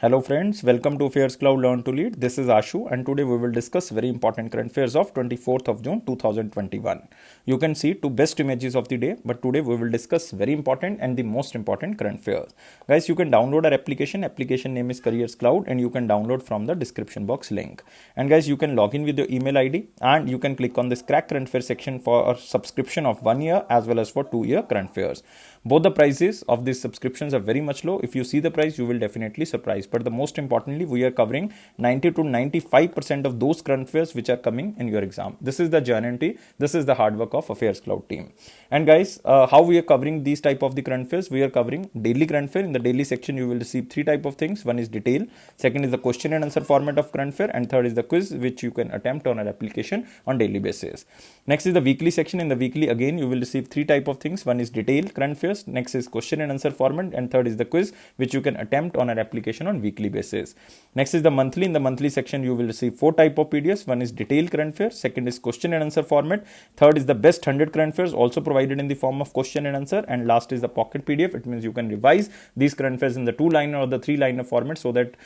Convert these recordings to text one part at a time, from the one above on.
Hello friends, welcome to Affairs Cloud Learn to Lead. This is Ashu and today we will discuss very important current affairs of 24th of June 2021. You can see two best images of the day, but today we will discuss very important and the most important current affairs. Guys, you can download our application. Application name is Careers Cloud and you can download from the description box link. And guys, you can log in with your email ID and you can click on this crack current affairs section for a subscription of 1 year as well as for 2 year current affairs. Both the prices of these subscriptions are very much low. If you see the price, you will definitely surprise. But the most importantly, we are covering 90 to 95% of those current affairs which are coming in your exam. This is the guarantee. This is the hard work of Affairs Cloud team. And guys, how we are covering these type of the current affairs? We are covering daily current affair. In the daily section, you will receive three type of things. One is detail. Second is the question and answer format of current affair. And third is the quiz which you can attempt on an application on daily basis. Next is the weekly section. In the weekly, again, you will receive three type of things. One is detail current affairs. Next is question and answer format, and third is the quiz which you can attempt on an application on weekly basis. Next is the monthly. In the monthly section, you will receive four type of PDFs. One is detailed current affairs, second is question and answer format, third is the best 100 current affairs also provided in the form of question and answer, and last is the pocket PDF. It means you can revise these current affairs in the 2-liner or the 3-liner format so that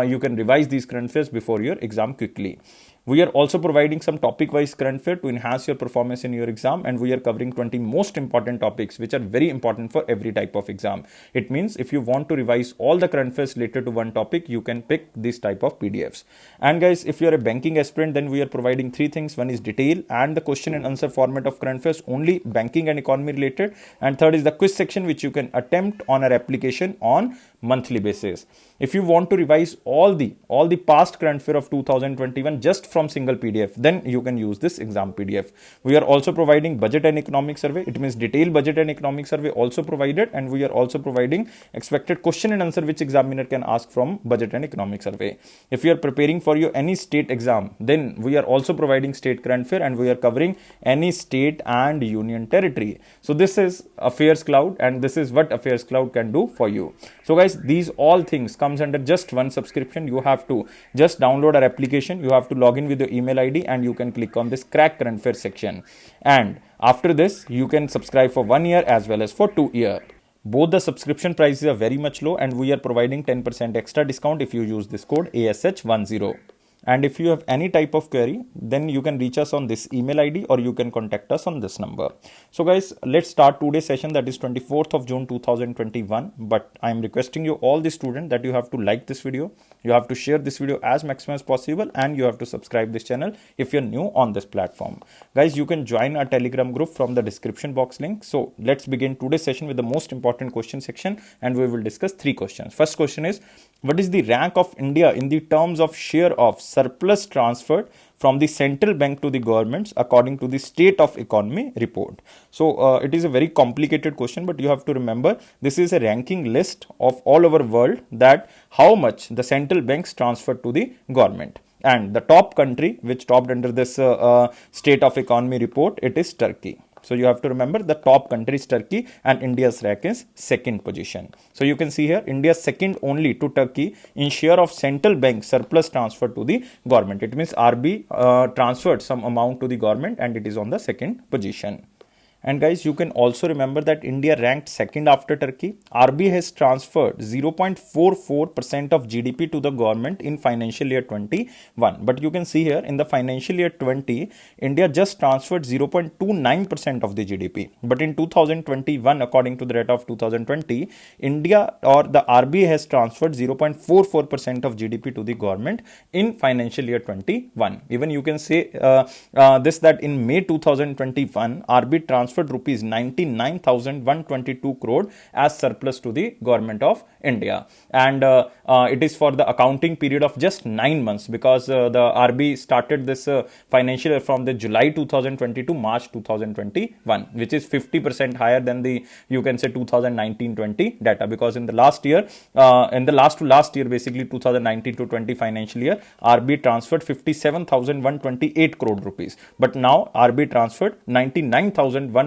you can revise these current affairs before your exam quickly. We are also providing some topic-wise current affair to enhance your performance in your exam, and we are covering 20 most important topics which are very important for every type of exam. It means if you want to revise all the current affairs related to one topic, you can pick this type of PDFs. And guys, if you are a banking aspirant, then we are providing three things. One is detail and the question and answer format of current affairs, only banking and economy related. And third is the quiz section which you can attempt on our application on monthly basis. If you want to revise all the past current affair of 2021 just from single PDF, then you can use this exam PDF. We are also providing budget and economic survey. It means detailed budget and economic survey also provided, and we are also providing expected question and answer which examiner can ask from budget and economic survey. If you are preparing for your any state exam, then we are also providing state current affair, and we are covering any state and union territory. So this is Affairs Cloud, and this is what Affairs Cloud can do for you. So guys, these all things comes under just one subscription. You have to just download our application, you have to log in with your email ID, and you can click on this crack current affairs section, and after this you can subscribe for 1 year as well as for 2 year. Both the subscription prices are very much low, and we are providing 10% extra discount if you use this code ASH10. And if you have any type of query, then you can reach us on this email ID or you can contact us on this number. So guys, let's start today's session, that is 24th of June 2021. But I am requesting you all the students that you have to like this video, you have to share this video as maximum as possible, and you have to subscribe this channel if you're new on this platform. Guys, you can join our Telegram group from the description box link. So let's begin today's session with the most important question section, and we will discuss three questions. First question is, what is the rank of India in the terms of share of surplus transferred from the central bank to the governments according to the state of economy report? So it is a very complicated question, but you have to remember this is a ranking list of all over world, that how much the central banks transferred to the government. And the top country which topped under this state of economy report, it is Turkey. So you have to remember the top country is Turkey, and India's rank is second position. So you can see here India is second only to Turkey in share of central bank surplus transfer to the government. It means RB transferred some amount to the government, and it is on the second position. And guys, you can also remember that India ranked second after Turkey. RB has transferred 0.44% of GDP to the government in financial year 21. But you can see here in the financial year 20, India just transferred 0.29% of the GDP. But in 2021, according to the data of 2020, India or the RB has transferred 0.44% of GDP to the government in financial year 21. Even you can say this, that in May 2021, RB transferred rupees 99,122 crore as surplus to the government of India, and it is for the accounting period of just 9 months, because the RB started this financial year from the July 2020 to March 2021, which is 50% higher than the, you can say, 2019-20 data, because in the last year, in the last year, basically 2019 to 20 financial year, RB transferred 57,128 crore rupees, but now RB transferred 99,122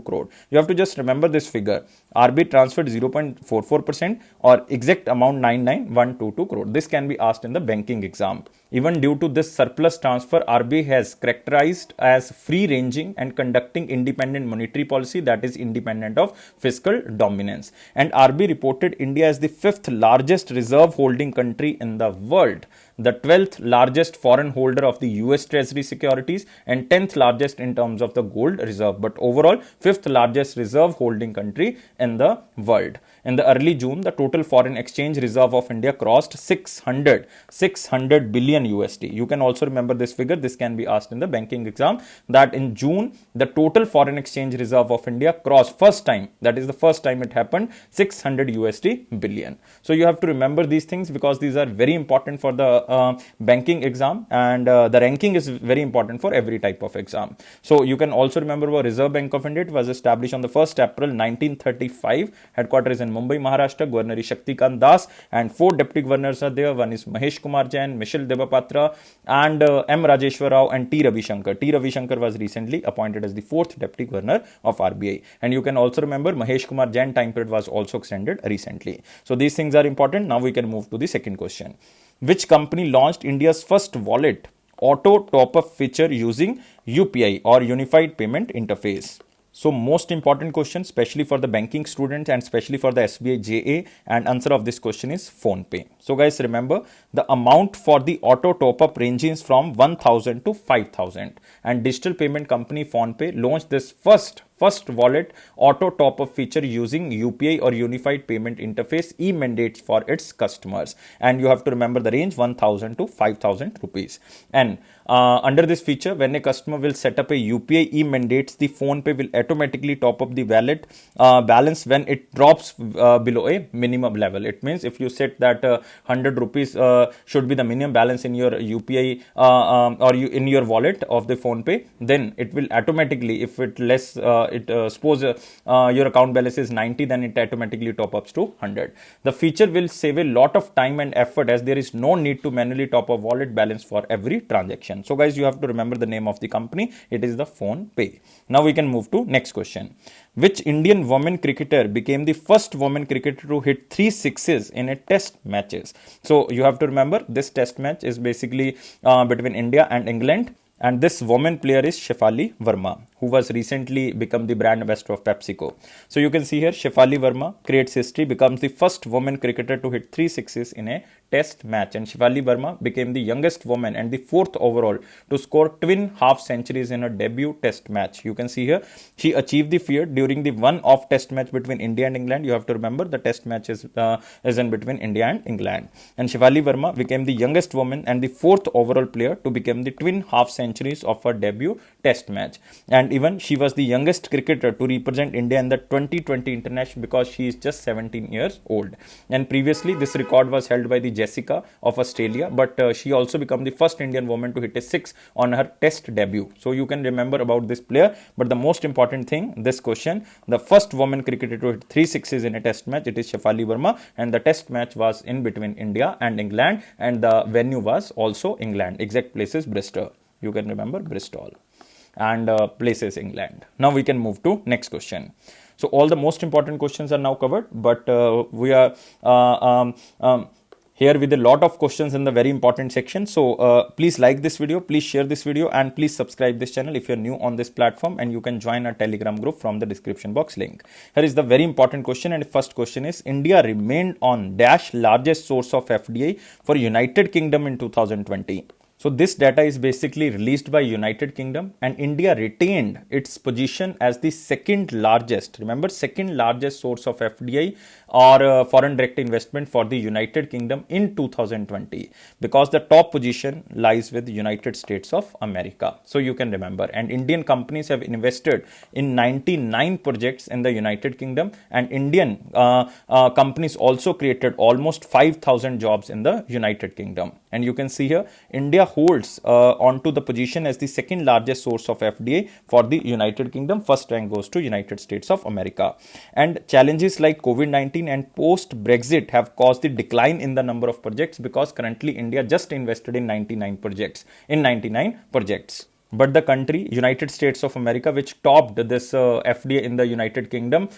crore. You have to just remember this figure. RBI transferred 0.44% or exact amount 99122 crore. This can be asked in the banking exam. Even due to this surplus transfer, RBI has characterized as free-ranging and conducting independent monetary policy that is independent of fiscal dominance. And RBI reported India as the 5th largest reserve holding country in the world, the 12th largest foreign holder of the US Treasury securities, and 10th largest in terms of the gold reserve. But overall, 5th largest reserve holding country in the world. In the early June, the total foreign exchange reserve of India crossed 600 billion USD. You can also remember this figure. This can be asked in the banking exam, that in June, the total foreign exchange reserve of India crossed first time. That is the first time it happened, 600 USD billion. So you have to remember these things because these are very important for the banking exam, and the ranking is very important for every type of exam. So you can also remember about Reserve Bank of India. It was established on the 1st April 1935. Headquarters in Mumbai, Maharashtra. Governor is Shaktikant Das, and 4 deputy governors are there. One is Mahesh Kumar Jain, Michel Debapatra, and M. Rajeshwar Rao, and T. Ravi Shankar. T. Ravi Shankar was recently appointed as the 4th deputy governor of RBI. And you can also remember Mahesh Kumar Jain time period was also extended recently. So these things are important. Now we can move to the second question. Which company launched India's first wallet auto top-up feature using UPI or Unified Payment Interface? So most important question, especially for the banking students and especially for the SBI JA, and answer of this question is PhonePe. So guys, remember the amount for the auto top-up ranges from 1000 to 5000, and digital payment company PhonePe launched this first wallet auto top-up feature using UPI or Unified Payment Interface e-mandates for its customers. And you have to remember the range 1000 to 5000 rupees. And under this feature, when a customer will set up a UPI e-mandates, the PhonePe will automatically top up the wallet balance when it drops below a minimum level. It means if you set that 100 rupees should be the minimum balance in your UPI or in your wallet of the PhonePe, then it will automatically, if it less suppose your account balance is 90, then it automatically top ups to 100. The feature will save a lot of time and effort, as there is no need to manually top up wallet balance for every transaction. So guys, you have to remember the name of the company. It is the PhonePe. Now we can move to next question. Which Indian women cricketer became the first woman cricketer to hit 3 sixes in a test matches? So you have to remember this test match is basically between India and England. And this woman player is Shefali Verma, who was recently become the brand ambassador of PepsiCo. So you can see here, Shefali Verma creates history, becomes the first woman cricketer to hit 3 sixes in a test match. And Shefali Verma became the youngest woman and the 4th overall to score twin half centuries in her debut test match. You can see here, she achieved the feat during the one-off test match between India and England. You have to remember the test match is in between India and England. And Shefali Verma became the youngest woman and the 4th overall player to become the twin half centuries of her debut test match. And even she was the youngest cricketer to represent India in the 2020 international because she is just 17 years old. And previously this record was held by the Jessica of Australia, but she also became the first Indian woman to hit a 6 on her test debut. So you can remember about this player, but the most important thing, this question, the first woman cricketer to hit 3 sixes in a test match, it is Shefali Verma, and the test match was in between India and England, and the venue was also England. Exact place is Bristol. You can remember Bristol, and places England. Now we can move to next question. So all the most important questions are now covered, but we are here with a lot of questions in the very important section. So please like this video, please share this video, and please subscribe this channel if you're new on this platform, and you can join our Telegram group from the description box link. Here is the very important question, and the first question is, India remained on dash largest source of FDI for United Kingdom in 2020. So this data is basically released by United Kingdom, and India retained its position as the second largest, remember, second largest source of FDI or foreign direct investment for the United Kingdom in 2020, because the top position lies with the United States of America. So you can remember, and Indian companies have invested in 99 projects in the United Kingdom, and Indian companies also created almost 5,000 jobs in the United Kingdom. And you can see here, India holds onto the position as the second largest source of FDI for the United Kingdom. First rank goes to United States of America. And challenges like COVID-19 and post-Brexit have caused the decline in the number of projects, because currently India just invested in 99 projects. but the country United States of America, which topped this FDA in the United Kingdom,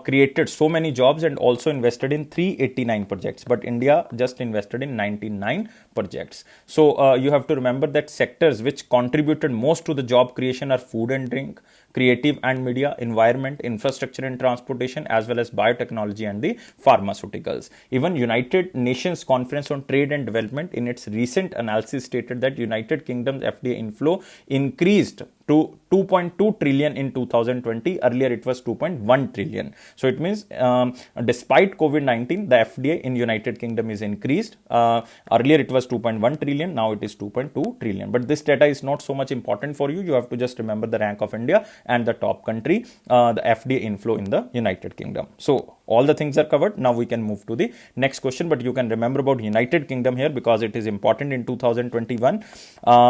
created so many jobs and also invested in 389 projects, but India just invested in 99 projects. So you have to remember that sectors which contributed most to the job creation are food and drink, creative and media, environment, infrastructure and transportation, as well as biotechnology and the pharmaceuticals. Even United Nations Conference on Trade and Development in its recent analysis stated that United Kingdom's FDA inflow increased to 2.2 trillion in 2020. Earlier it was 2.1 trillion. So it means despite COVID-19, the FDI in United Kingdom is increased. Earlier it was 2.1 trillion. Now it is 2.2 trillion. But this data is not so much important for you. You have to just remember the rank of India and the top country, the FDI inflow in the United Kingdom. So all the things are covered. Now we can move to the next question, but you can remember about United Kingdom here because it is important in 2021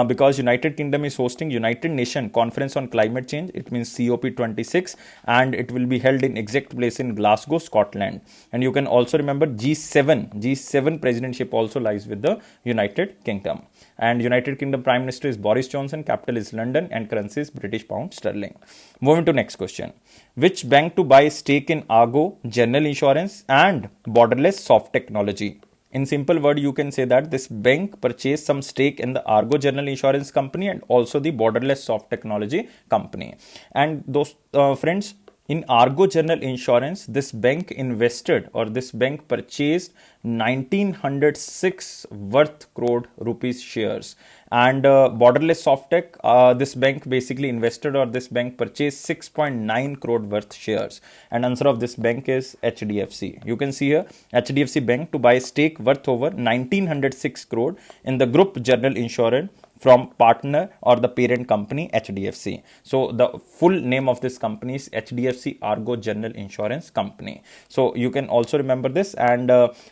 because United Kingdom is hosting United Nations Conference on Climate Change. It means COP26, and it will be held in exact place in Glasgow, Scotland. And you can also remember G7 presidency also lies with the United Kingdom. And United Kingdom Prime Minister is Boris Johnson, capital is London, and currency is British pound sterling. Moving to next question. Which bank to buy stake in Argo, General Insurance and Borderless Soft Technology? In simple word, you can say that this bank purchased some stake in the Argo General Insurance Company and also the Borderless Soft Technology Company. And those friends, in Argo General Insurance, this bank invested or this bank purchased 1906 worth crore rupees shares. And Borderless Softtech, this bank basically invested or this bank purchased 6.9 crore worth shares. And answer of this bank is HDFC. You can see here HDFC Bank to buy a stake worth over 1906 crore in the Group General Insurance from partner or the parent company HDFC. So the full name of this company is HDFC Argo General Insurance Company. So you can also remember this, and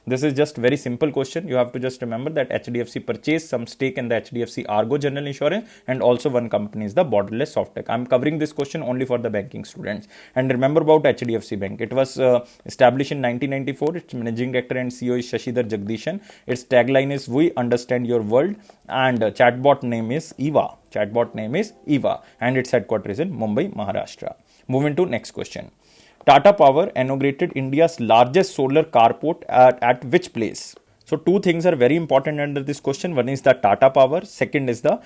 this is just very simple question. You have to just remember that HDFC purchased some stake in the HDFC Argo General Insurance, and also one company is the Borderless Softtech. I'm covering this question only for the banking students. And remember about HDFC Bank. It was established in 1994. Its managing director and CEO is Shashidhar Jagdishan. Its tagline is "We understand your world," and chatbot name is Eva. Chatbot name is Eva, and its headquarters is in Mumbai, Maharashtra. Moving to next question. Tata Power inaugurated India's largest solar carport at which place? So two things are very important under this question. One is the Tata Power. Second is the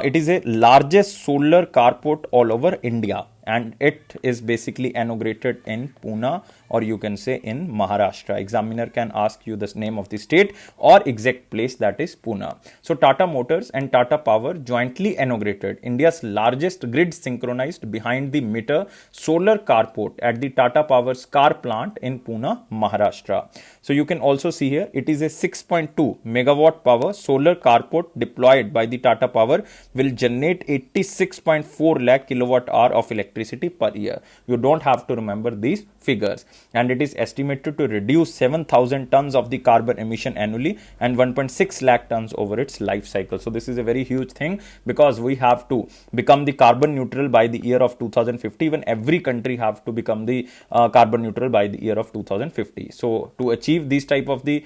it is a largest solar carport all over India, and it is basically inaugurated in Pune, or you can say in Maharashtra. Examiner can ask you the name of the state or exact place, that is Pune. So Tata Motors and Tata Power jointly inaugurated India's largest grid synchronized behind the meter solar carport at the Tata Power's car plant in Pune, Maharashtra. So you can also see here it is a 6.2 megawatt power solar carport deployed by the Tata Power will generate 86.4 lakh kilowatt hour of electricity per year. You don't have to remember these figures, and it is estimated to reduce 7,000 tons of the carbon emission annually and 1.6 lakh tons over its life cycle. So this is a very huge thing because we have to become the carbon neutral by the year of 2050. Even every country have to become the carbon neutral by the year of 2050. So to achieve these type of the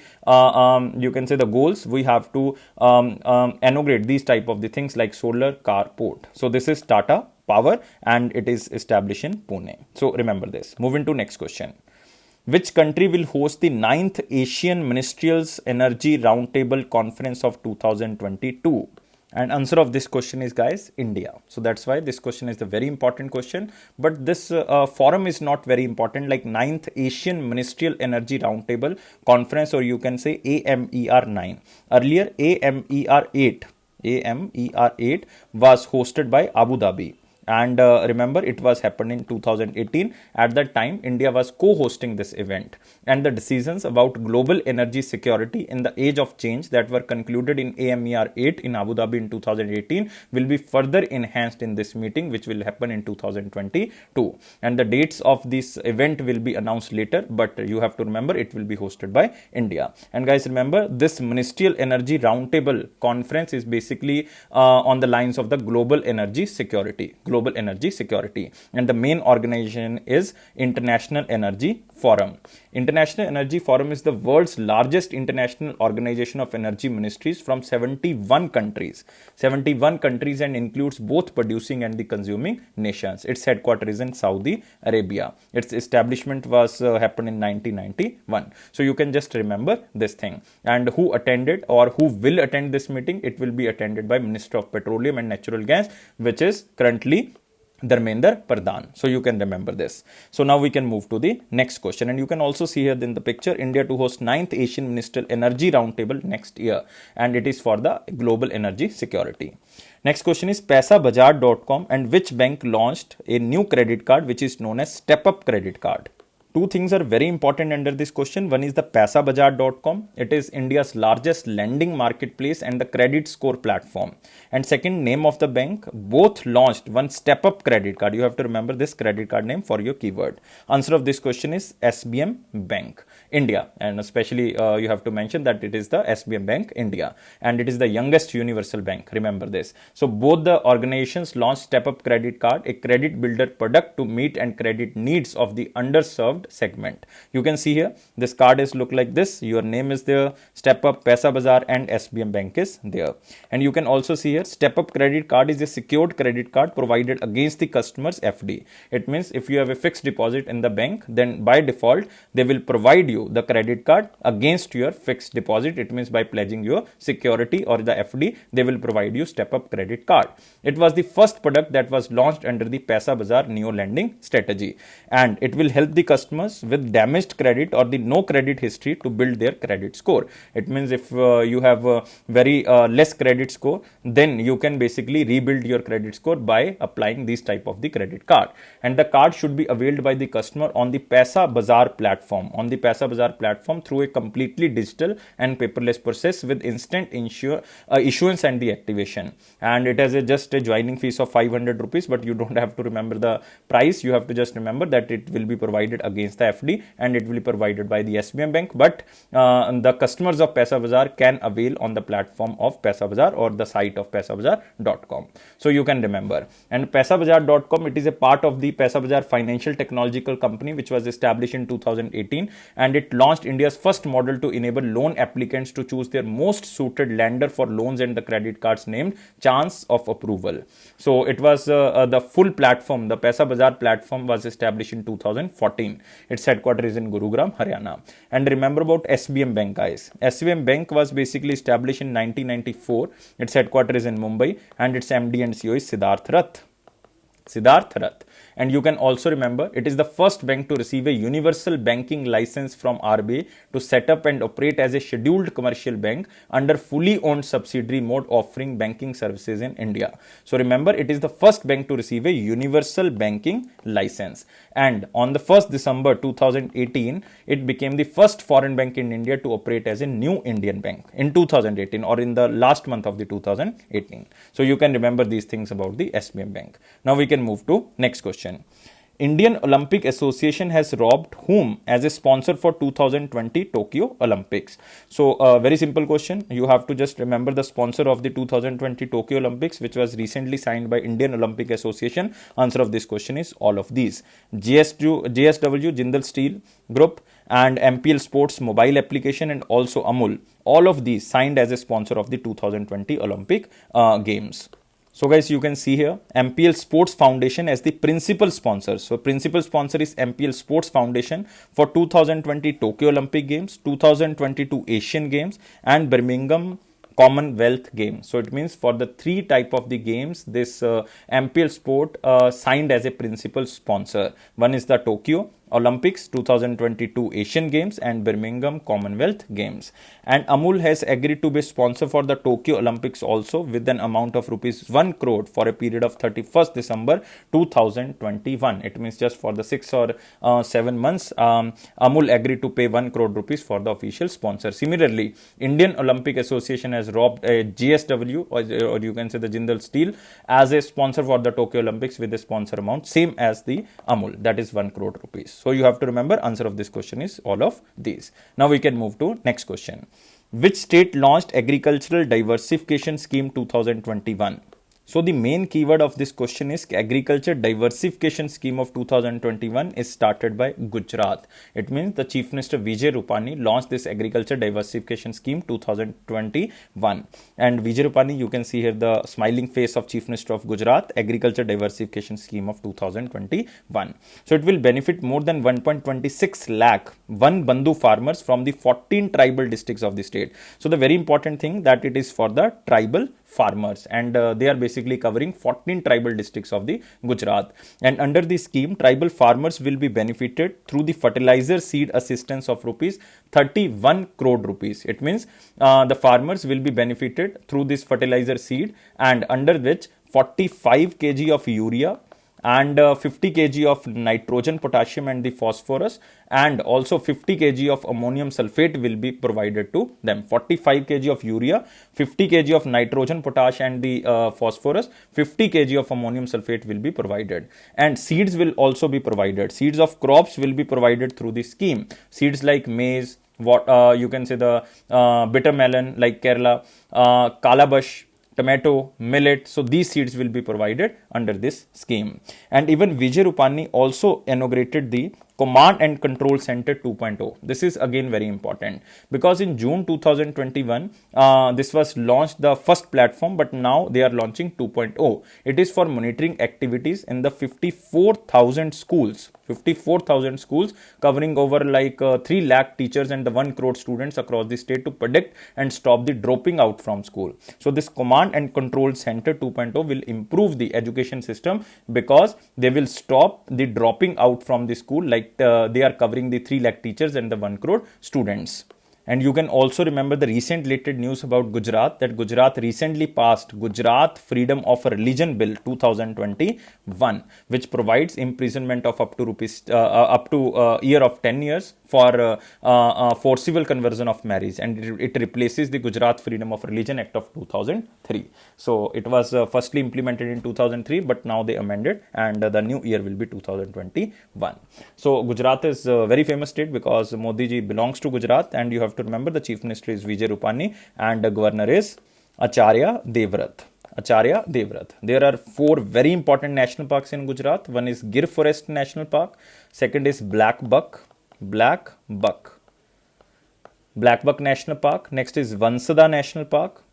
you can say the goals, we have to inaugurate these type of the things like solar carport. So this is Tata Power, and it is established in Pune. So remember this. Moving to next question. Which country will host the 9th Asian Ministerials Energy Roundtable Conference of 2022? And answer of this question is, guys, India. So that's why this question is the very important question. But this forum is not very important, like 9th Asian Ministerial Energy Roundtable Conference, or you can say AMER 9. Earlier AMER 8 was hosted by Abu Dhabi. And remember, it was happened in 2018. At that time, India was co-hosting this event, and the decisions about global energy security in the age of change that were concluded in AMER 8 in Abu Dhabi in 2018 will be further enhanced in this meeting, which will happen in 2022. And the dates of this event will be announced later, but you have to remember it will be hosted by India. And guys, remember, this Ministerial Energy Roundtable Conference is basically on the lines of the global energy security. And the main organization is International Energy Forum. International Energy Forum is the world's largest international organization of energy ministries from 71 countries. 71 countries and includes both producing and the consuming nations. Its headquarters is in Saudi Arabia. Its establishment was happened in 1991. So you can just remember this thing. And who attended or who will attend this meeting? It will be attended by Minister of Petroleum and Natural Gas, which is currently Dharmender Pradhan. So you can remember this. So now we can move to the next question. And you can also see here in the picture, India to host 9th Asian Ministerial Energy Roundtable next year. And it is for the global energy security. Next question is Paisabazaar.com and which bank launched a new credit card which is known as Step Up Credit Card? Two things are very important under this question. One is the Paisabazaar.com. It is India's largest lending marketplace and the credit score platform. And second, name of the bank. Both launched one Step Up credit card. You have to remember this credit card name for your keyword. Answer of this question is SBM Bank India. And especially you have to mention that it is the SBM Bank India. And it is the youngest universal bank. Remember this. So both the organizations launched Step Up credit card, a credit builder product to meet and credit needs of the underserved segment. You can see here this card is look like this. Your name is there, Step Up, Paisabazaar and SBM Bank is there. And you can also see here Step Up credit card is a secured credit card provided against the customer's FD. It means if you have a fixed deposit in the bank, then by default they will provide you the credit card against your fixed deposit. It means by pledging your security or the FD, they will provide you Step Up credit card. It was the first product that was launched under the Paisabazaar Neo lending strategy, and it will help the customers with damaged credit or the no credit history to build their credit score. It means if you have a very less credit score, then you can basically rebuild your credit score by applying this type of the credit card. And the card should be availed by the customer on the Paisabazaar platform. On the Paisabazaar platform through a completely digital and paperless process with instant issuance and the activation. And it has just a joining fees of 500 rupees, but you don't have to remember the price. You have to just remember that it will be provided against the FD and it will be provided by the SBM Bank, but the customers of Paisabazaar can avail on the platform of Paisabazaar or the site of Paisabazaar.com. So you can remember. And Paisabazaar.com, it is a part of the Paisabazaar Financial Technological Company which was established in 2018, and it launched India's first model to enable loan applicants to choose their most suited lender for loans and the credit cards named Chance of Approval. So it was the full platform, the Paisabazaar platform was established in 2014. Its headquarters is in Gurugram, Haryana. And remember about SBM Bank, guys. SBM Bank was basically established in 1994. Its headquarters is in Mumbai and its MD and CEO is Siddharth Rath. And you can also remember it is the first bank to receive a universal banking license from RBI to set up and operate as a scheduled commercial bank under fully owned subsidiary mode offering banking services in India. So remember, it is the first bank to receive a universal banking license. And on the 1st December 2018, it became the first foreign bank in India to operate as a new Indian bank in 2018 or in the last month of the 2018. So you can remember these things about the SBM Bank. Now we can move to next question. Indian Olympic Association has robbed whom as a sponsor for 2020 Tokyo Olympics? So very simple question. You have to just remember the sponsor of the 2020 Tokyo Olympics, which was recently signed by Indian Olympic Association. Answer of this question is all of these. JSW, Jindal Steel Group, and MPL Sports mobile application, and also Amul. All of these signed as a sponsor of the 2020 Olympic Games. So guys, you can see here MPL Sports Foundation as the principal sponsor. So principal sponsor is MPL Sports Foundation for 2020 Tokyo Olympic Games, 2022 Asian Games and Birmingham Commonwealth Games. So it means for the three type of the games, this MPL Sport signed as a principal sponsor. One is the Tokyo Olympics, 2022 Asian Games and Birmingham Commonwealth Games. And Amul has agreed to be sponsor for the Tokyo Olympics also with an amount of rupees 1 crore for a period of 31st December 2021. It means just for the 6 or 7 months, Amul agreed to pay 1 crore rupees for the official sponsor. Similarly, Indian Olympic Association has robbed a GSW or you can say the Jindal Steel as a sponsor for the Tokyo Olympics with a sponsor amount same as the Amul, that is 1 crore rupees. So you have to remember answer of this question is all of these. Now we can move to next question. Which state launched Agricultural Diversification Scheme 2021? So the main keyword of this question is agriculture diversification scheme of 2021 is started by Gujarat. It means the Chief Minister Vijay Rupani launched this agriculture diversification scheme 2021. And Vijay Rupani, you can see here the smiling face of Chief Minister of Gujarat, agriculture diversification scheme of 2021. So it will benefit more than 1.26 lakh one Bandhu farmers from the 14 tribal districts of the state. So the very important thing that it is for the tribal farmers, and they are basically covering 14 tribal districts of the Gujarat. And under this scheme, tribal farmers will be benefited through the fertilizer seed assistance of rupees 31 crore rupees. It means the farmers will be benefited through this fertilizer seed, and under which 45 kg of urea and 50 kg of nitrogen, potassium and the phosphorus, and also 50 kg of ammonium sulfate will be provided to them. 45 kg of urea, 50 kg of nitrogen, potash and the phosphorus, 50 kg of ammonium sulfate will be provided. And seeds will also be provided. Seeds of crops will be provided through the scheme. Seeds like maize, what you can say the bitter melon like Kerala, calabash, tomato, millet. So these seeds will be provided under this scheme. And even Vijay Rupani also inaugurated the Command and Control Center 2.0. This is again very important because in June 2021, this was launched the first platform, but now they are launching 2.0. It is for monitoring activities in the 54,000 schools. 54,000 schools covering over like 3 lakh teachers and the 1 crore students across the state to predict and stop the dropping out from school. So this Command and Control Center 2.0 will improve the education system because they will stop the dropping out from the school, like they are covering the 3 lakh teachers and the 1 crore students. And you can also remember the recent related news about Gujarat, that Gujarat recently passed Gujarat Freedom of Religion Bill 2021, which provides imprisonment of up to year of 10 years for forcible conversion of marriage, and it replaces the Gujarat Freedom of Religion Act of 2003. So it was firstly implemented in 2003, but now they amended, and the new year will be 2021. So Gujarat is a very famous state because Modi ji belongs to Gujarat, and you have to remember the Chief Minister is Vijay Rupani and the Governor is Acharya Devvrat. Acharya Devvrat. There are 4 very important national parks in Gujarat. One is Gir Forest National Park. Second is Black Buck National Park. Next is Vansada National Park.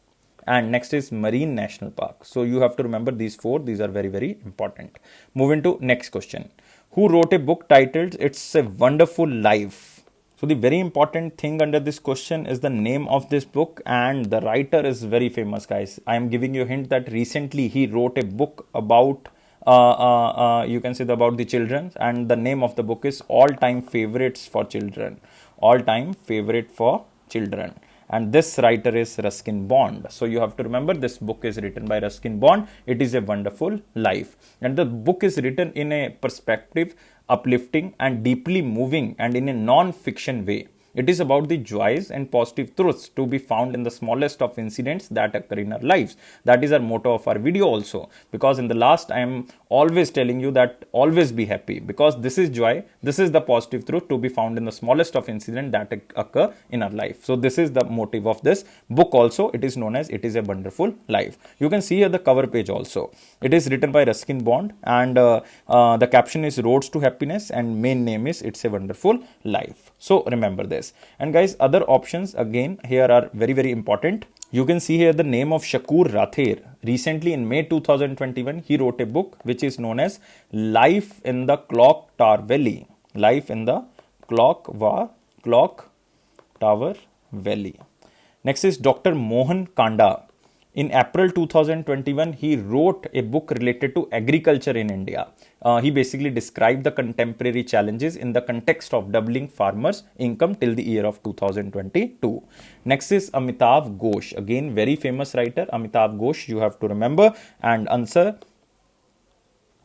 And next is Marine National Park. So you have to remember these 4. These are very, very important. Moving to next question. Who wrote a book titled It's a Wonderful Life? So the very important thing under this question is the name of this book, and the writer is very famous, guys. I am giving you a hint that recently he wrote a book about you can say about the children, and the name of the book is All-Time Favorites for Children. All-Time Favorite for Children. And this writer is Ruskin Bond. So you have to remember this book is written by Ruskin Bond. It is a Wonderful Life. And the book is written in a perspective, uplifting and deeply moving, and in a non-fiction way. It is about the joys and positive truths to be found in the smallest of incidents that occur in our lives. That is our motto of our video also. Because in the last, I am always telling you that always be happy. Because this is joy. This is the positive truth to be found in the smallest of incidents that occur in our life. So this is the motive of this book also. It is known as It is a Wonderful Life. You can see here the cover page also. It is written by Ruskin Bond, and the caption is Roads to Happiness, and main name is It's a Wonderful Life. So remember this. And guys, other options again here are very, very important. You can see here the name of Shakur Rather. Recently in May 2021, he wrote a book which is known as Life in the Clock Tower Valley. Life in the Clock Tower Valley. Next is Dr. Mohan Kanda. In April 2021, he wrote a book related to agriculture in India. He basically described the contemporary challenges in the context of doubling farmers' income till the year of 2022. Next is Amitav Ghosh. Again, very famous writer, Amitav Ghosh, you have to remember. And answer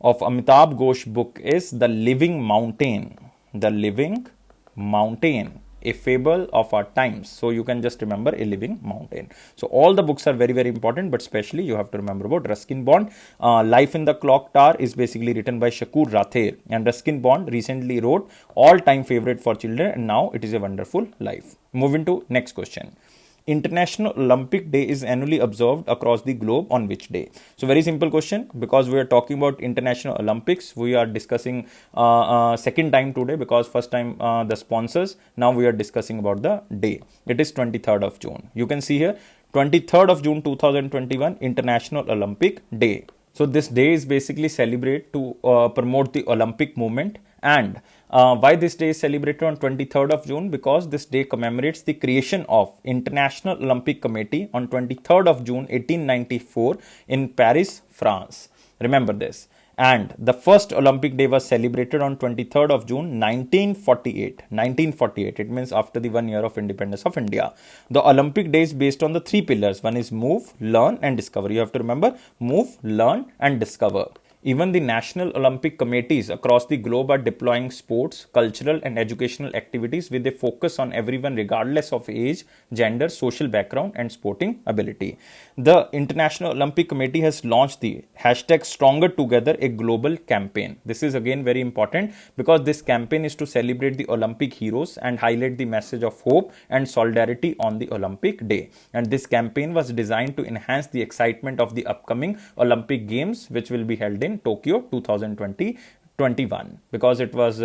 of Amitav Ghosh book is The Living Mountain. The Living Mountain. A Fable of Our Times. So you can just remember A Living Mountain. So all the books are very, very important, but especially you have to remember about Ruskin Bond. Life in the Clock Tower is basically written by Shakur Rather, and Ruskin Bond recently wrote All-Time Favorite for Children, and now It is a Wonderful Life. Moving to next question. Who wrote a book titled It's a Wonderful Life? So the very important thing under this question is the name of the book. It is written by Ruskin Bond, and Ruskin Bond recently wrote All-Time Favorite for Children, and now It is a Wonderful Life. International Olympic Day is annually observed across the globe on which day? So very simple question, because we are talking about International Olympics. We are discussing second time today, because first time the sponsors. Now we are discussing about the day. It is 23rd of June. You can see here 23rd of June 2021 International Olympic Day. So this day is basically celebrate to promote the Olympic movement. And why this day is celebrated on 23rd of June? Because this day commemorates the creation of International Olympic Committee on 23rd of June 1894 in Paris, France. Remember this. And the first Olympic Day was celebrated on 23rd of June 1948. 1948. It means after the 1 year of independence of India. The Olympic Day is based on the three pillars. One is move, learn and discover. You have to remember, move, learn and discover. Even the national Olympic committees across the globe are deploying sports, cultural and educational activities with a focus on everyone regardless of age, gender, social background and sporting ability. The International Olympic Committee has launched the hashtag Stronger Together, a global campaign. This is again very important, because this campaign is to celebrate the Olympic heroes and highlight the message of hope and solidarity on the Olympic Day. And this campaign was designed to enhance the excitement of the upcoming Olympic Games, which will be held in Tokyo 2021, because it was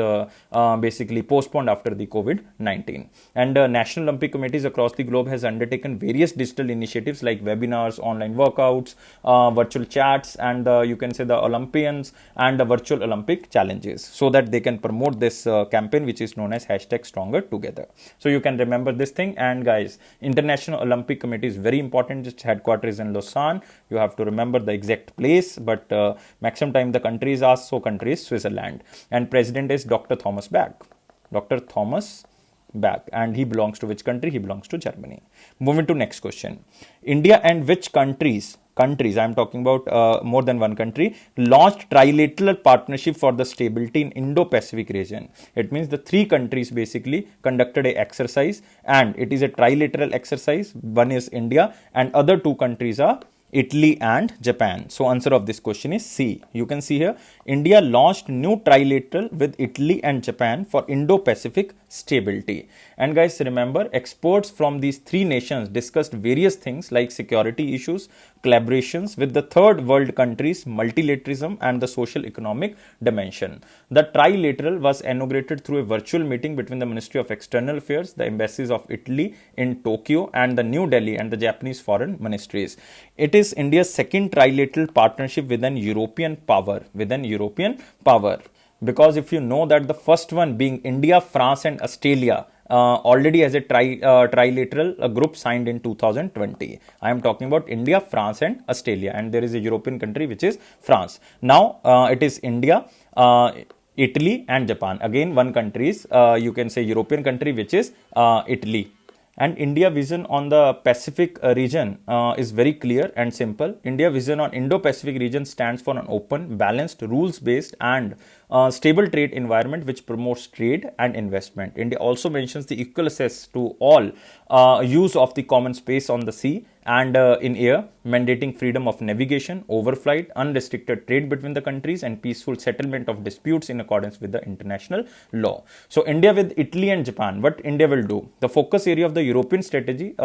basically postponed after the COVID-19. And National Olympic Committees across the globe has undertaken various digital initiatives like webinars, online workouts, virtual chats, and you can say the Olympians and the virtual Olympic challenges, so that they can promote this campaign, which is known as hashtag Stronger Together. So you can remember this thing. And guys, International Olympic Committee is very important. Its headquarters is in Lausanne. You have to remember the exact place, but maximum time the country is asked, so country is Switzerland. And president is Dr. Thomas Bach. Dr. Thomas Bach. And he belongs to which country? He belongs to Germany. Moving to next question. India and which countries, I am talking about more than one country, launched trilateral partnership for the stability in Indo-Pacific region. It means the three countries basically conducted a exercise, and it is a trilateral exercise. One is India and other two countries are Italy and Japan. So answer of this question is C. You can see here, India launched new trilateral with Italy and Japan for Indo-Pacific stability. And guys, remember, experts from these three nations discussed various things like security issues, collaborations with the third world countries, multilateralism and the social economic dimension. The trilateral was inaugurated through a virtual meeting between the Ministry of External Affairs, the embassies of Italy in Tokyo and the New Delhi, and the Japanese foreign ministries. It is India's second trilateral partnership with an European power. Because if you know that the first one being India, France and Australia already has a trilateral group signed in 2020. I am talking about India, France and Australia, and there is a European country which is France. Now it is India, Italy and Japan. Again, one country is you can say European country, which is Italy. And India vision on the Pacific region is very clear and simple. India vision on Indo-Pacific region stands for an open, balanced, rules-based and stable trade environment which promotes trade and investment. India also mentions the equal access to all use of the common space on the sea and in air, mandating freedom of navigation, overflight, unrestricted trade between the countries and peaceful settlement of disputes in accordance with the international law. So India with Italy and Japan, what India will do? The focus area of the European strategy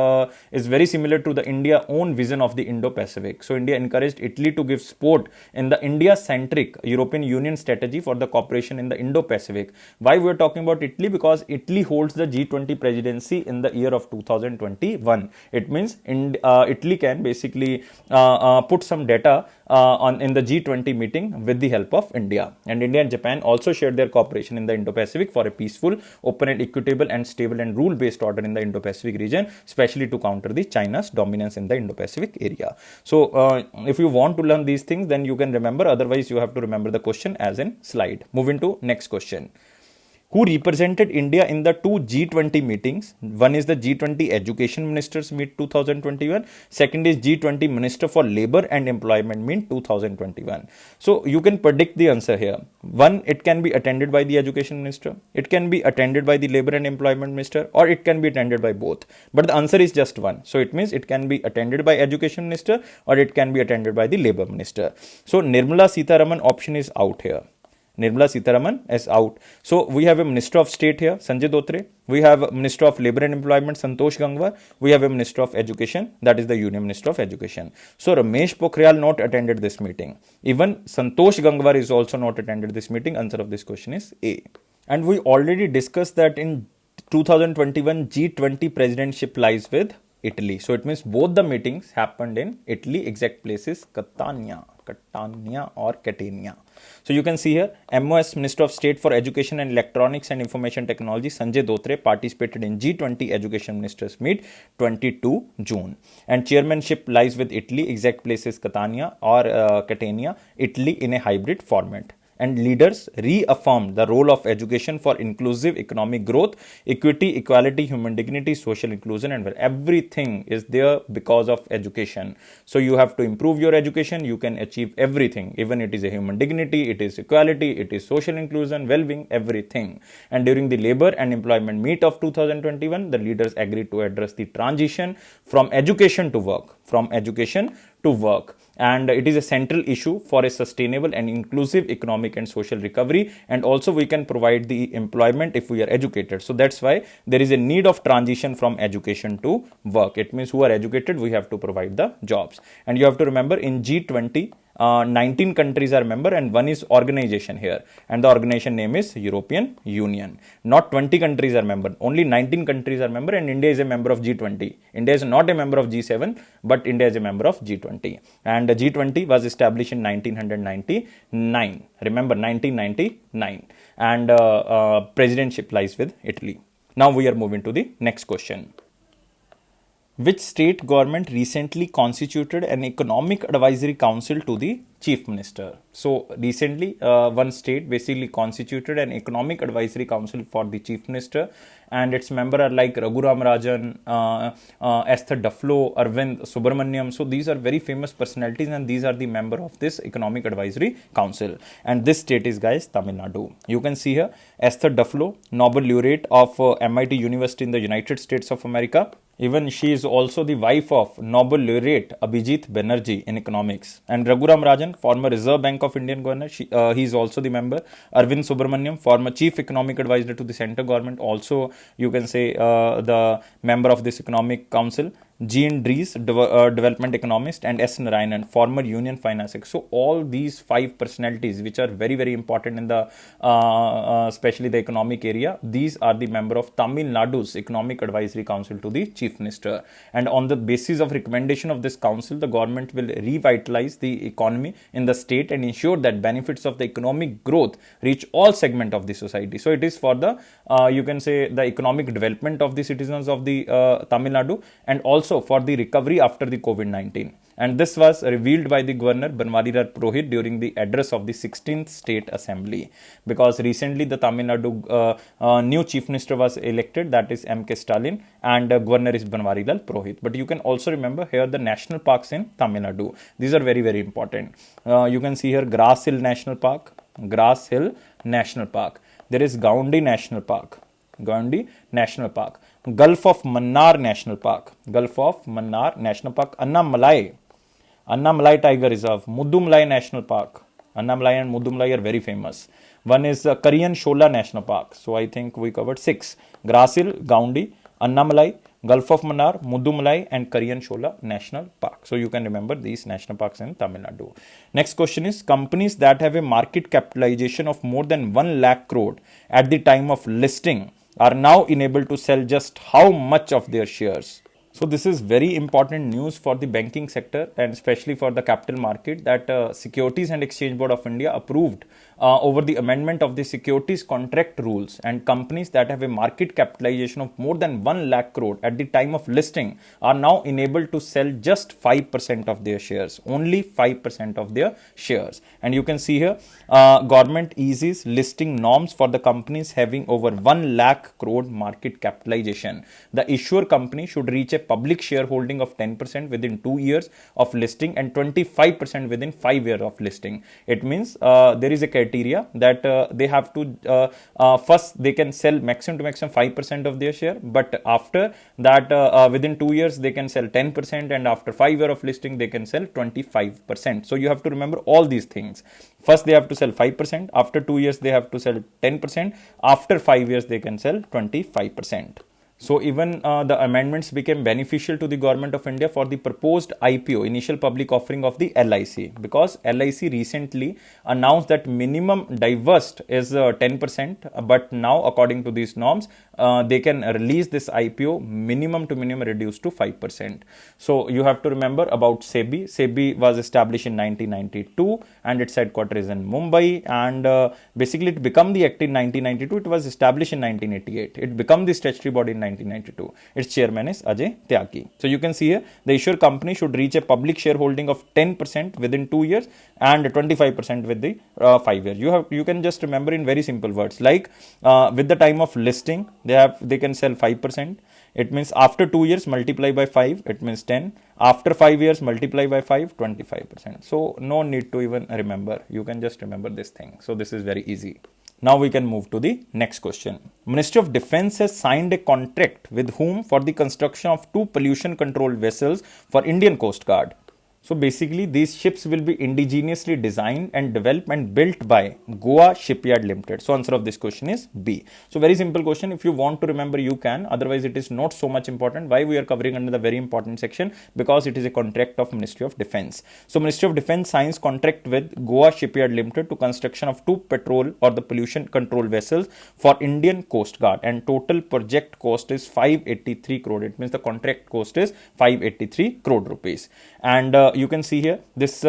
is very similar to the India own vision of the Indo-Pacific. So India encouraged Italy to give support in the India-centric European Union strategy for the cooperation in the Indo-Pacific. Why we are talking about Italy? Because Italy holds the G20 presidency in the year of 2021. It means Italy can basically put some data in the G20 meeting with the help of India. And India and Japan also shared their cooperation in the Indo-Pacific for a peaceful, open and equitable and stable and rule-based order in the Indo-Pacific region, especially to counter the China's dominance in the Indo-Pacific area. So if you want to learn these things, then you can remember. Otherwise, you have to remember the question as in slide. Moving to next question. Who represented India in the two G20 meetings? One is the G20 Education Ministers Meet 2021. Second is G20 Minister for Labor and Employment Meet 2021. So you can predict the answer here. One, it can be attended by the Education Minister. It can be attended by the Labor and Employment Minister, or it can be attended by both. But the answer is just one. So it means it can be attended by Education Minister or it can be attended by the Labor Minister. So Nirmala Sitharaman option is out here. Nirmala Sitharaman is out. So we have a Minister of State here, Sanjay Dhotre. We have a Minister of Labour and Employment, Santosh Gangwar. We have a Minister of Education, that is the Union Minister of Education. So Ramesh Pokhriyal not attended this meeting. Even Santosh Gangwar is also not attended this meeting. Answer of this question is A. And we already discussed that in 2021 G20 presidentship lies with Italy. So it means both the meetings happened in Italy. Exact place is Catania or Catania. So you can see here, MOS Minister of State for Education and Electronics and Information Technology Sanjay Dhotre participated in G20 Education Ministers Meet 22 June. And chairmanship lies with Italy. Exact place is Catania or Catania, Italy in a hybrid format. And leaders reaffirmed the role of education for inclusive economic growth, equity, equality, human dignity, social inclusion, and everything is there because of education. So you have to improve your education, you can achieve everything. Even it is a human dignity, it is equality, it is social inclusion, well-being, everything. And during the labor and employment meet of 2021, the leaders agreed to address the transition from education to work. And it is a central issue for a sustainable and inclusive economic and social recovery. And also we can provide the employment if we are educated. So that's why there is a need of transition from education to work. It means who are educated, we have to provide the jobs. And you have to remember in G20, 19 countries are member and one is organization here, and the organization name is European Union. Not 20 countries are member, only 19 countries are member, and India is a member of G20. India is not a member of G7, but India is a member of G20. And G20 was established in 1999. Remember, 1999. And presidentship lies with Italy. Now we are moving to the next question. Which state government recently constituted an economic advisory council to the chief minister? So recently one state basically constituted an economic advisory council for the chief minister, and its members are like Raghuram Rajan, Esther Duflo, Arvind Subramaniam. So these are very famous personalities, and these are the member of this economic advisory council. And this state is, guys, Tamil Nadu. You can see here Esther Duflo, Nobel laureate of MIT University in the United States of America. Even she is also the wife of Nobel laureate Abhijit Banerjee in economics. And Raghuram Rajan, former Reserve Bank of Indian governor, he is also the member. Arvind Subramaniam, former chief economic advisor to the central government, also you can say the member of this economic council. Jean Dries, development economist, and S. Narayanan, former union finance secretary. So all these five personalities, which are very, very important in the, especially the economic area, these are the member of Tamil Nadu's Economic Advisory Council to the Chief Minister. And on the basis of recommendation of this council, the government will revitalize the economy in the state and ensure that benefits of the economic growth reach all segments of the society. So it is for the, you can say, the economic development of the citizens of the Tamil Nadu, and also for the recovery after the COVID-19. And this was revealed by the Governor Banwarilal Purohit during the address of the 16th State Assembly. Because recently the Tamil Nadu new Chief Minister was elected, that is M.K. Stalin, and Governor is Banwarilal Purohit. But you can also remember here the national parks in Tamil Nadu. These are very, very important. You can see here Grass Hill National Park. There is Gaundi National Park. Gulf of Mannar National Park. Annamalai Tiger Reserve. Mudumlai National Park. Annamalai and Mudumlai are very famous. One is Karyan Shola National Park. So I think we covered 6. Grasil, Gaundi, Annamalai, Gulf of Mannar, Mudumlai, and Karyan Shola National Park. So you can remember these national parks in Tamil Nadu. Next question is, companies that have a market capitalization of more than 1 lakh crore at the time of listing are now enabled to sell just how much of their shares? So this is very important news for the banking sector and especially for the capital market, that Securities and Exchange Board of India approved over the amendment of the securities contract rules, and companies that have a market capitalization of more than 1 lakh crore at the time of listing are now enabled to sell just 5% of their shares, only 5% of their shares. And you can see here government eases listing norms for the companies having over 1 lakh crore market capitalization. The issuer company should reach a public shareholding of 10% within 2 years of listing and 25% within 5 years of listing. It means there is a criteria that they have to first they can sell maximum to maximum 5% of their share, but after that within 2 years they can sell 10%, and after 5 years of listing they can sell 25%. So you have to remember all these things. First they have to sell 5%, after 2 years they have to sell 10%, after 5 years they can sell 25%. So even the amendments became beneficial to the government of India for the proposed IPO, initial public offering of the LIC, because LIC recently announced that minimum divest is 10%, but now according to these norms, they can release this IPO minimum to minimum reduced to 5%. So you have to remember about SEBI. SEBI was established in 1992 and its headquarters is in Mumbai, and basically it became the act in 1992. It was established in 1988. It became the statutory body in 1992. Its chairman is Ajay Tyagi. So you can see here the issuer company should reach a public shareholding of 10% within 2 years and 25% with the 5 years. You can just remember in very simple words, like with the time of listing they can sell 5%. It means after 2 years multiply by 5, it means 10. After 5 years multiply by 5, 25%. So no need to even remember. You can just remember this thing. So this is very easy. Now we can move to the next question. Ministry of Defence has signed a contract with whom for the construction of 2 pollution control vessels for Indian Coast Guard. So basically these ships will be indigenously designed and developed and built by Goa Shipyard Limited. So answer of this question is B. So very simple question. If you want to remember, you can. Otherwise it is not so much important. Why we are covering under the very important section? Because it is a contract of Ministry of Defence. So Ministry of Defence signs contract with Goa Shipyard Limited to construction of 2 patrol or the pollution control vessels for Indian Coast Guard, and total project cost is 583 crore. It means the contract cost is 583 crore rupees. And you can see here this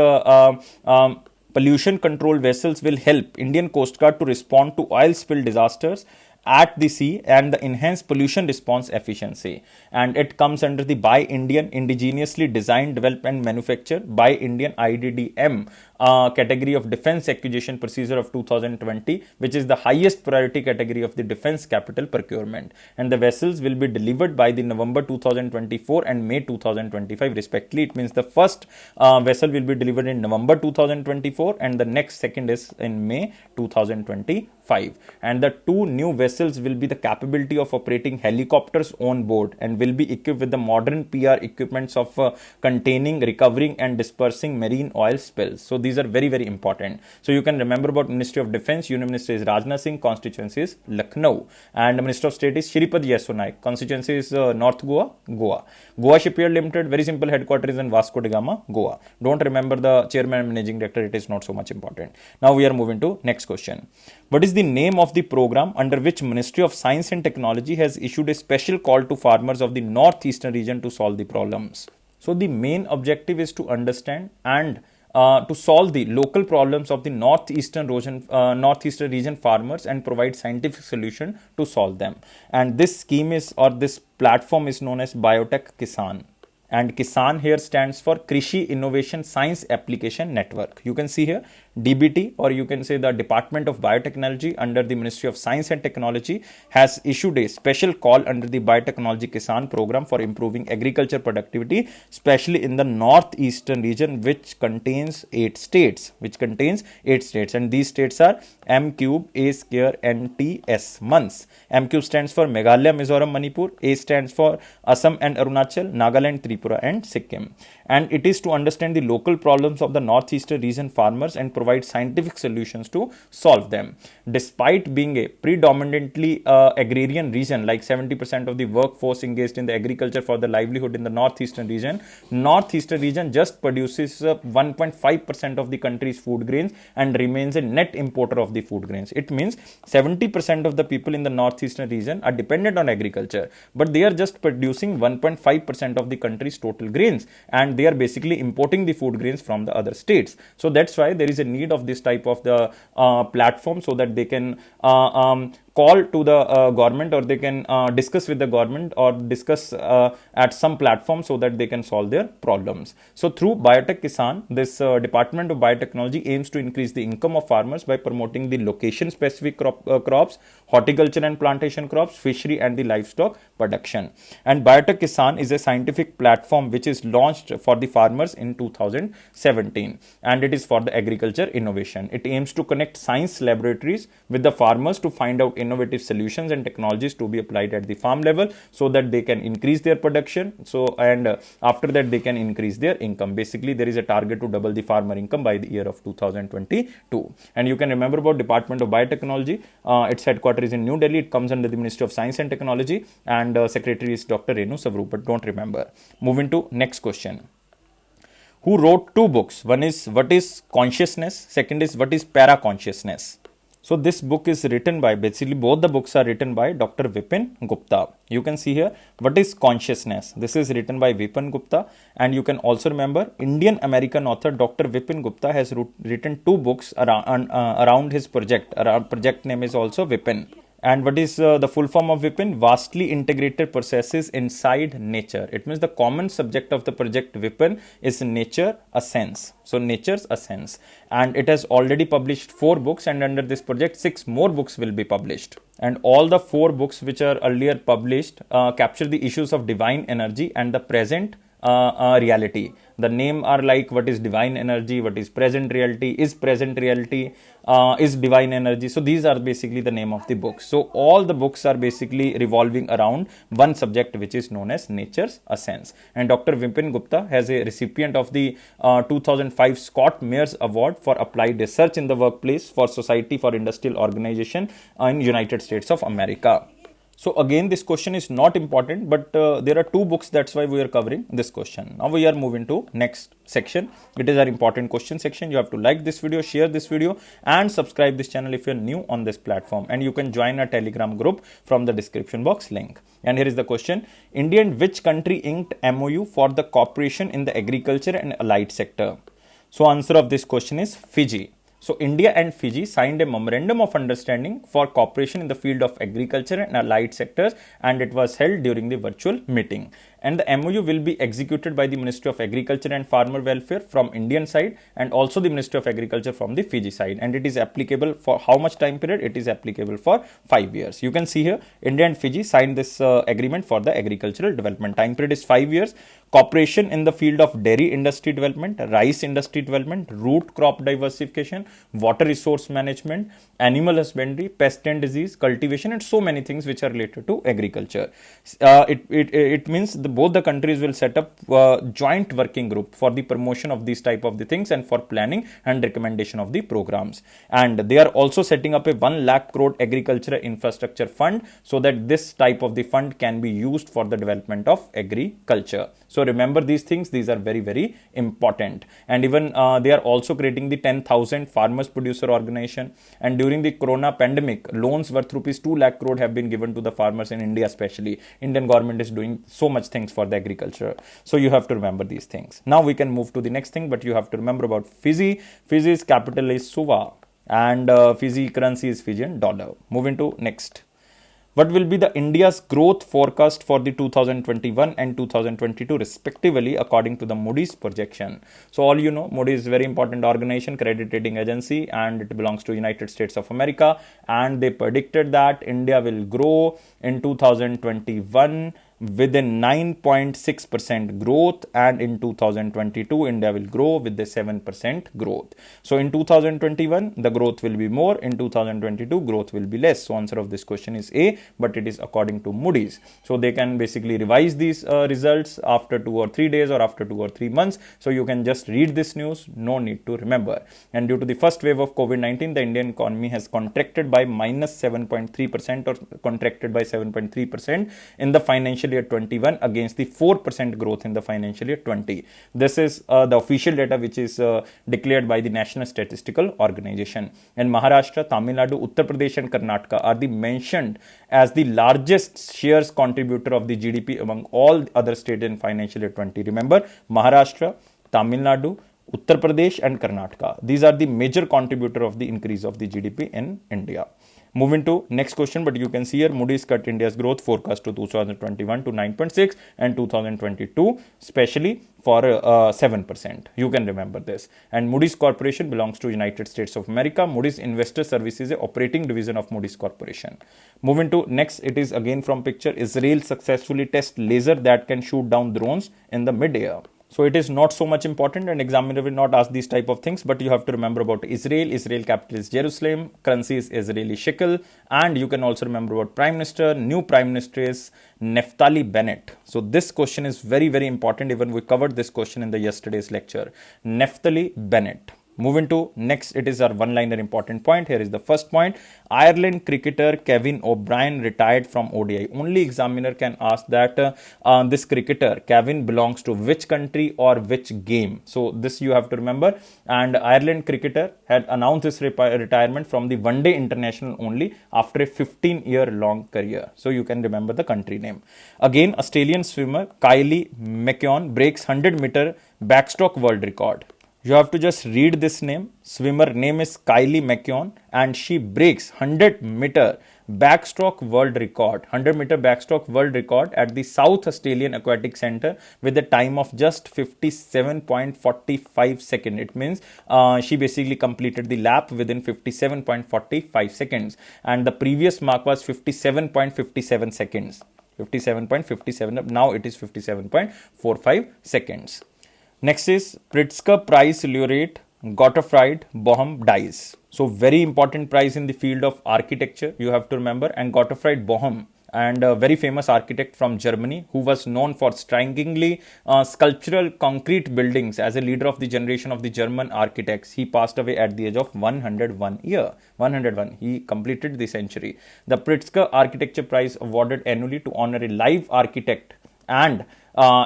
pollution control vessels will help Indian Coast Guard to respond to oil spill disasters at the sea and the enhanced pollution response efficiency. And it comes under the Buy Indian, indigenously designed, developed and manufactured by Indian IDDM category of defense acquisition procedure of 2020, which is the highest priority category of the defense capital procurement. And the vessels will be delivered by the November 2024 and May 2025 respectively. It means the first vessel will be delivered in November 2024 and the next second is in May 2025. And the 2 new vessels will be the capability of operating helicopters on board and will be equipped with the modern PR equipments of containing, recovering and dispersing marine oil spills. So these are very, very important. So you can remember about Ministry of Defence. Union Minister is Rajnath Singh, constituency is Lucknow, and Minister of State is Shripad Yesso Naik, constituency is North Goa, Goa. Goa Shipyard Limited, very simple, headquarters is in Vasco da Gama, Goa. Don't remember the chairman and managing director, it is not so much important. Now we are moving to next question. What is the name of the program under which Ministry of Science and Technology has issued a special call to farmers of the northeastern region to solve the problems? So the main objective is to understand and to solve the local problems of the northeastern region farmers and provide scientific solution to solve them. And this scheme is, or this platform is known as Biotech Kisan. And Kisan here stands for Krishi Innovation Science Application Network. You can see here DBT, or you can say the Department of Biotechnology under the Ministry of Science and Technology, has issued a special call under the Biotechnology Kisan program for improving agriculture productivity, especially in the northeastern region, which contains 8 states. And these states are M cube, A square, N T S months. M cube stands for Meghalaya, Mizoram, Manipur. A stands for Assam and Arunachal, Nagaland, Tripura and Sikkim. And it is to understand the local problems of the northeastern region farmers and provide scientific solutions to solve them. Despite being a predominantly agrarian region, like 70% of the workforce engaged in the agriculture for the livelihood in the northeastern region just produces 1.5% of the country's food grains and remains a net importer of the food grains. It means 70% of the people in the northeastern region are dependent on agriculture, but they are just producing 1.5% of the country's total grains, and they are basically importing the food grains from the other states. So that's why there is a need of this type of the platform, so that they can call to the government, or they can discuss with the government, or discuss at some platform, so that they can solve their problems. So through Biotech Kisan, this Department of Biotechnology aims to increase the income of farmers by promoting the location specific crops, horticulture and plantation crops, fishery and the livestock production. And Biotech Kisan is a scientific platform which is launched for the farmers in 2017, and it is for the agriculture innovation. It aims to connect science laboratories with the farmers to find out innovative solutions and technologies to be applied at the farm level, so that they can increase their production. So and after that they can increase their income. Basically, there is a target to double the farmer income by the year of 2022. And you can remember about Department of Biotechnology. Its headquarters is in New Delhi. It comes under the Ministry of Science and Technology, and secretary is Dr. Renu Savru, but don't remember. Moving to next question. Who wrote two books? One is What is Consciousness? Second is What is Para-Consciousness? So this book is written by, basically both the books are written by Dr. Vipin Gupta. You can see here, What is Consciousness? This is written by Vipin Gupta. And you can also remember, Indian American author Dr. Vipin Gupta has written two books around his project. Project name is also Vipin. And what is the full form of Vipin? Vastly integrated processes inside nature. It means the common subject of the project Vipin is nature, a sense. So nature's a sense. And it has already published 4 books, and under this project 6 more books will be published. And all the 4 books which are earlier published capture the issues of divine energy and the present reality. The name are like, what is divine energy, what is present reality, is divine energy. So these are basically the name of the books. So all the books are basically revolving around one subject, which is known as nature's essence. And Dr. Vipin Gupta has a recipient of the 2005 Scott Mayers Award for Applied Research in the Workplace for Society for Industrial Organization in United States of America. So again, this question is not important, but there are 2 books, that's why we are covering this question. Now we are moving to next section. It is our important question section. You have to like this video, share this video, and subscribe this channel if you are new on this platform. And you can join our Telegram group from the description box link. And here is the question. India and which country inked MOU for the cooperation in the agriculture and allied sector? So answer of this question is Fiji. So India and Fiji signed a memorandum of understanding for cooperation in the field of agriculture and allied sectors, and it was held during the virtual meeting. And the MOU will be executed by the Ministry of Agriculture and Farmer Welfare from Indian side, and also the Ministry of Agriculture from the Fiji side. And it is applicable for how much time period? It is applicable for 5 years. You can see here, India and Fiji signed this agreement for the agricultural development. Time period is 5 years. Cooperation in the field of dairy industry development, rice industry development, root crop diversification, water resource management, animal husbandry, pest and disease, cultivation, and so many things which are related to agriculture. It means both the countries will set up joint working group for the promotion of these type of the things and for planning and recommendation of the programs. And they are also setting up a 1 lakh crore agricultural infrastructure fund, so that this type of the fund can be used for the development of agriculture. So remember these things, these are very, very important. And even they are also creating the 10,000 farmers producer organization. And during the corona pandemic, loans worth rupees 2 lakh crore have been given to the farmers in India especially. Indian government is doing so much things for the agriculture. So you have to remember these things. Now we can move to the next thing, but you have to remember about Fiji. Fiji's capital is Suva, and Fiji currency is Fijian dollar. Moving to next. What will be the India's growth forecast for the 2021 and 2022 respectively according to the Moody's projection? So all you know, Moody's is a very important organization, credit rating agency, and it belongs to United States of America. And they predicted that India will grow in 2021 with a 9.6% growth, and in 2022 India will grow with a 7% growth. So in 2021 the growth will be more, in 2022 growth will be less. So answer of this question is A, but it is according to Moody's. So they can basically revise these results after 2 or 3 days or after 2 or 3 months. So you can just read this news, no need to remember. And due to the first wave of COVID-19, the Indian economy has contracted by minus 7.3% or contracted by 7.3% in the financial year 21 against the 4% growth in the financial year 20. This is the official data which is declared by the National Statistical Organization. And Maharashtra, Tamil Nadu, Uttar Pradesh and Karnataka are the mentioned as the largest shares contributor of the GDP among all other states in financial year 20. Remember, Maharashtra, Tamil Nadu, Uttar Pradesh and Karnataka. These are the major contributor of the increase of the GDP in India. Moving to next question, but you can see here Moody's cut India's growth forecast to 2021 to 9.6 and 2022, especially for 7%. You can remember this. And Moody's Corporation belongs to United States of America. Moody's Investor Services is a operating division of Moody's Corporation. Moving to next, it is again from picture. Israel successfully test laser that can shoot down drones in the mid-air. So it is not so much important, and examiner will not ask these type of things, but you have to remember about Israel. Israel capital is Jerusalem, currency is Israeli shekel, and you can also remember about prime minister. New prime minister is Naftali Bennett. So this question is very, very important. Even we covered this question in the yesterday's lecture. Naftali Bennett. Moving to next, it is our one-liner important point. Here is the first point. Ireland cricketer Kevin O'Brien retired from ODI. Only examiner can ask that this cricketer, Kevin, belongs to which country or which game. So this you have to remember. And Ireland cricketer had announced his retirement from the one-day international only after a 15-year-long career. So you can remember the country name. Again, Australian swimmer Kylie McKeown breaks 100-meter backstroke world record. You have to just read this name. Swimmer name is Kylie McKeown, and she breaks 100-meter backstroke world record, 100-meter backstroke world record at the South Australian Aquatic Centre with a time of just 57.45 seconds. It means she basically completed the lap within 57.45 seconds, and the previous mark was 57.57 seconds. 57.57. Now it is 57.45 seconds. Next is Pritzker Prize laureate Gottfried Bohm dies. So very important prize in the field of architecture, you have to remember. And Gottfried Bohm, and a very famous architect from Germany, who was known for strikingly sculptural concrete buildings as a leader of the generation of the German architects. He passed away at the age of 101 year. 101. He completed the century. The Pritzker Architecture Prize awarded annually to honor a live architect, and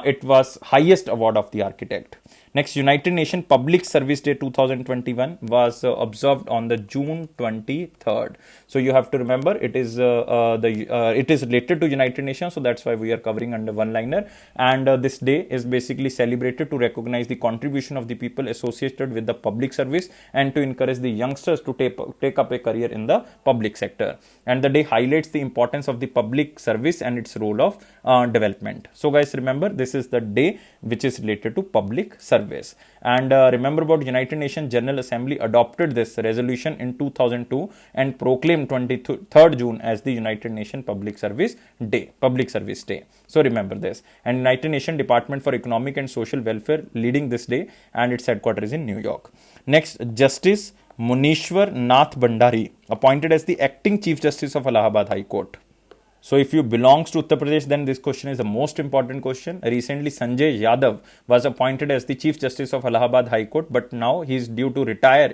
it was highest award of the architect. Next, United Nations Public Service Day 2021 was observed on the June 23rd. So you have to remember it is it is related to United Nations, so that's why we are covering under one liner. And this day is basically celebrated to recognize the contribution of the people associated with the public service and to encourage the youngsters to take up a career in the public sector. And the day highlights the importance of the public service and its role of development. So guys, remember this is the day which is related to public service. And remember about United Nations General Assembly adopted this resolution in 2002 and proclaimed 23rd June as the United Nations Public Service Day. So remember this. And United Nations Department for Economic and Social Welfare leading this day, and its headquarters is in New York. Next, Justice Munishwar Nath Bhandari appointed as the acting Chief Justice of Allahabad High Court. So if you belongs to Uttar Pradesh, then this question is the most important question. Recently, Sanjay Yadav was appointed as the Chief Justice of Allahabad High Court, but now he is due to retire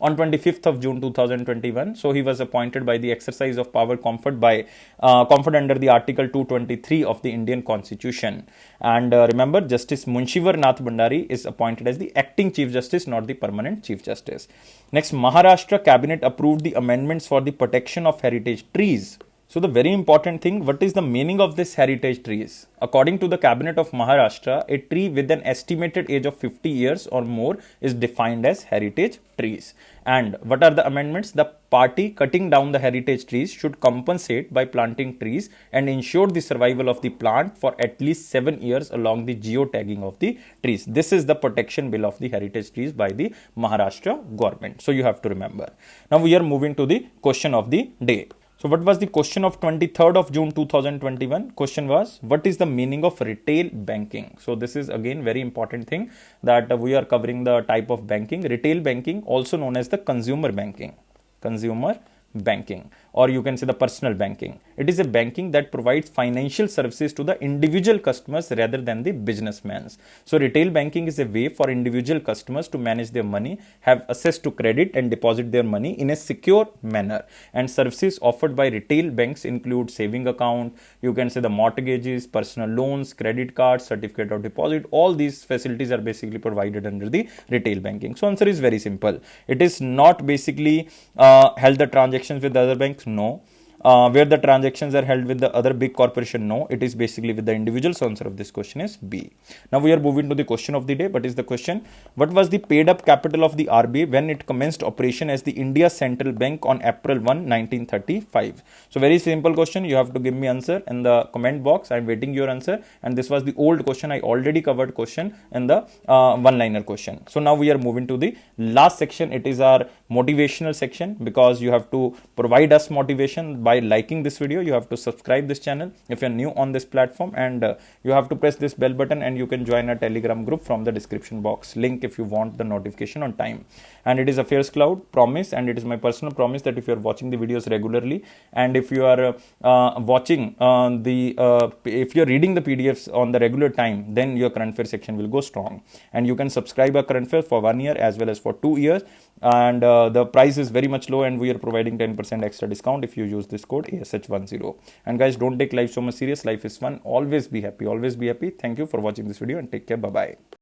on 25th of June 2021. So he was appointed by the exercise of power conferred under the Article 223 of the Indian Constitution. And remember, Justice Munishwar Nath Bhandari is appointed as the acting Chief Justice, not the permanent Chief Justice. Next, Maharashtra Cabinet approved the amendments for the protection of heritage trees. So the very important thing, what is the meaning of this heritage trees? According to the Cabinet of Maharashtra, a tree with an estimated age of 50 years or more is defined as heritage trees. And what are the amendments? The party cutting down the heritage trees should compensate by planting trees and ensure the survival of the plant for at least 7 years along the geotagging of the trees. This is the protection bill of the heritage trees by the Maharashtra government. So you have to remember. Now we are moving to the question of the day. So what was the question of 23rd of June 2021? Question was, what is the meaning of retail banking? So this is again very important thing that we are covering the type of banking. Retail banking, also known as the consumer banking. Or you can say the personal banking. It is a banking that provides financial services to the individual customers rather than the businessmen. So retail banking is a way for individual customers to manage their money, have access to credit and deposit their money in a secure manner. And services offered by retail banks include saving account, you can say the mortgages, personal loans, credit cards, certificate of deposit. All these facilities are basically provided under the retail banking. So answer is very simple. It is not basically held the transactions with other banks. No. where the transactions are held with the other big corporation? No, it is basically with the individuals. So answer of this question is B. Now we are moving to the question of the day. What is the question? What was the paid up capital of the RBI when it commenced operation as the India Central Bank on April 1, 1935? So very simple question. You have to give me answer in the comment box. I'm waiting your answer. And this was the old question. I already covered question in the one-liner question. So now we are moving to the last section. It is our motivational section, because you have to provide us motivation by liking this video. You have to subscribe this channel if you're new on this platform, and you have to press this bell button, and you can join our Telegram group from the description box link if you want the notification on time. And it is Affairs Cloud promise, and it is my personal promise that if you are watching the videos regularly, and if you are if you're reading the PDFs on the regular time, then your current affair section will go strong. And you can subscribe our current affair for 1 year as well as for 2 years, and the price is very much low, and we are providing 10% extra discount if you use this code ASH10. And guys, don't take life so much serious. Life is fun. Always be happy. Always be happy. Thank you for watching this video, and take care. Bye bye.